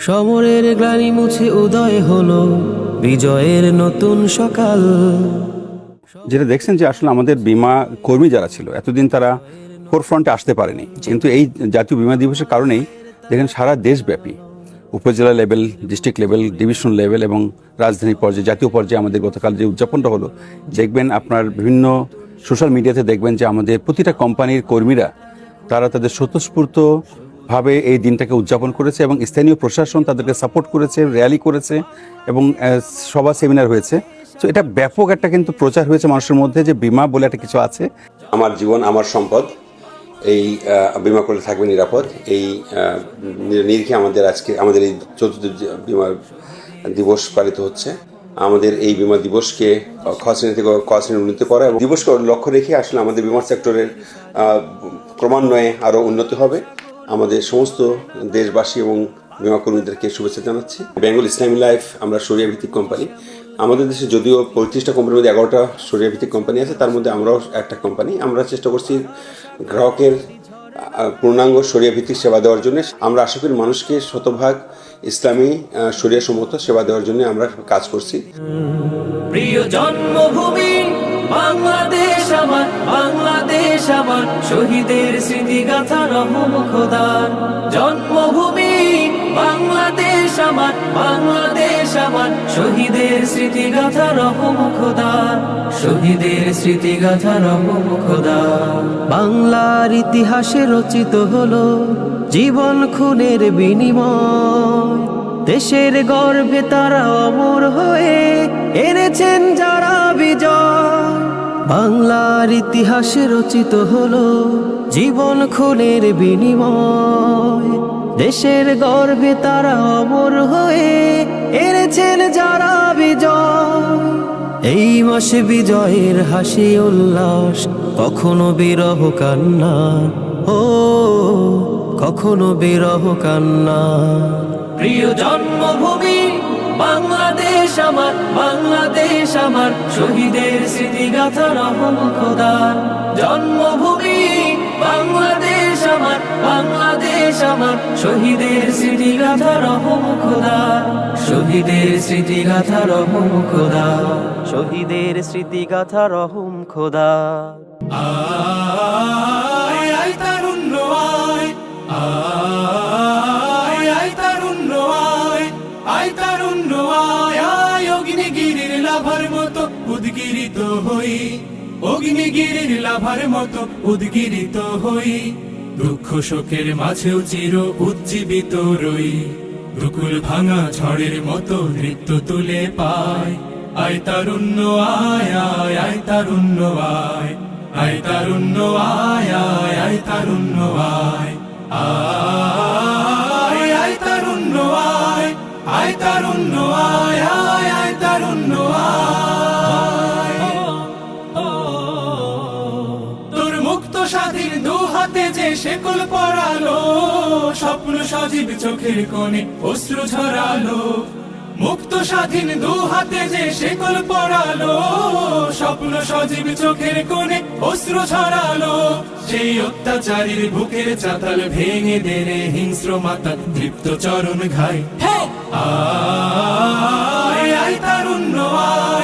সমরের গ্লানি মুছে উদয় হলো বিজয়ের নতুন সকাল। যেটা দেখছেন যে আসলে আমাদের বীমা কর্মী যারা ছিল এতদিন তারা ফোরফ্রন্টে আসতে পারেনি, কিন্তু এই জাতীয় বীমা দিবসের কারণেই দেখেন সারা দেশব্যাপী উপজেলা level, district level, division level এবং রাজধানী পর্যায়ে, জাতীয় পর্যায়ে আমাদের গতকাল যে উদযাপনটা হলো, দেখবেন আপনার বিভিন্ন সোশ্যাল মিডিয়াতে দেখবেন যে আমাদের প্রতিটা কোম্পানির কর্মীরা তারা তাদের স্বতঃস্ফূর্তভাবে এই দিনটাকে উদযাপন করেছে এবং স্থানীয় প্রশাসন তাদেরকে সাপোর্ট করেছে, র্যালি করেছে এবং সভা সেমিনার হয়েছে। তো এটা ব্যাপক একটা কিন্তু প্রচার হয়েছে মানুষের মধ্যে যে বীমা বলে একটা কিছু আছে। আমার জীবন আমার সম্পদ, এই বীমা করলে থাকবে নিরাপদ, এই নিরিখে আমাদের এই চতুর্থ বীমা দিবস পালিত হচ্ছে। আমাদের এই বীমা দিবসকে খ শ্রেণী থেকে ক শ্রেণী উন্নতি করা এবং দিবসকে লক্ষ্য রেখে আসলে আমাদের বীমা সেক্টরের ক্রমান্বয়ে আরও উন্নতি হবে। আমাদের সমস্ত দেশবাসী এবং বীমা কর্মীদেরকে শুভেচ্ছা জানাচ্ছি। বেঙ্গল ইসলামী লাইফ আমরা শরিয়া ভিত্তিক কোম্পানি। আমাদের দেশে যদিও 35টা কোম্পানির মধ্যে 11টা শরিয়া ভিত্তিক কোম্পানি আছে, তার মধ্যে আমরাও একটা কোম্পানি। আমরা চেষ্টা করছি গ্রাহকের পূর্ণাঙ্গ শরিয়া ভিত্তিক সেবা দেওয়ার জন্য। আমরা আশা করি মানুষকে শতভাগ ইসলামী শরিয়া সম্মত সেবা দেওয়ার জন্য আমরা কাজ করছি। প্রিয় জন্মভূমি বাংলাদেশ আমার, বাংলাদেশ আমার, শহীদের স্মৃতিগাথা রহম খোদার। জন্মভূমি বাংলাদেশ আমার, বাংলাদেশ আমার, শহীদের স্মৃতিগাথা রহম খোদার, শহীদের স্মৃতিগাথা রহম খোদার। বাংলার ইতিহাসে রচিত হলো জীবন খুনের বিনিময়, দেশের গর্ভে তারা অমর হয়ে এনেছেন যারা বিজয়। বাংলার ইতিহাসে রচিত হলো জীবন খুনের বিনিময়, দেশের গর্ভে তারা অমর হয়ে এনেছেন যারা বিজয়। এই মাসে বিজয়ের হাসি উল্লাস, কখনো বিরহ কান্না, ও কখনো বিরহ কান্না। প্রিয় জন্মভূমি বাংলাদেশ আমার, বাংলাদেশ আমার, শহীদের স্মৃতিগাথা রহম খোদার। জন্মভূমি বাংলাদেশ আমার, বাংলাদেশ আমার, শহীদের স্মৃতিগাথা রহম খোদার, শহীদের স্মৃতিগাথা রহম খোদা, শহীদের স্মৃতিগাথা রহম খোদা। আয় তারুণ্য আয়, আয় তারুণ্য আয়, আয় তারুণ্য আয়, আয় অগ্নিগিরির লাভার মতো উদ্গিরিত হই, অগ্নিগিরির লাভার মতো উদ্গিরিত হই। দুঃখ শোকের মাঝেও চির উজ্জীবিত রই, দুকুল ভাঙা ঝড়ের মতো নৃত্য তুলে পায়। আয় তারুণ্য আয়, আয় আয় তারুণ্য আয়, আয় তারুণ্য আয়, আয় আয় তারুণ্য আয়, আয় তারুণ্য আয়, আয় তারুণ্য আয়, আয় তারুণ্য আয়। তোর মুক্ত স্বাধীন দু হাতে যে শেকল পরালো, স্বপ্ন সজীব চোখের কোণে অশ্রু ঝরালো। মুক্ত স্বাধীন দু হাতে যে শেকল পরালো, স্বপ্ন সজীব চোখের কোণে অশ্রু ঝরালো। সেই অত্যাচারীর বুকের চাতাল ভেঙে দেরে হিংস্র মাতা তৃপ্ত চরণ ঘাই। আয় আয় তারুণ্য আয়,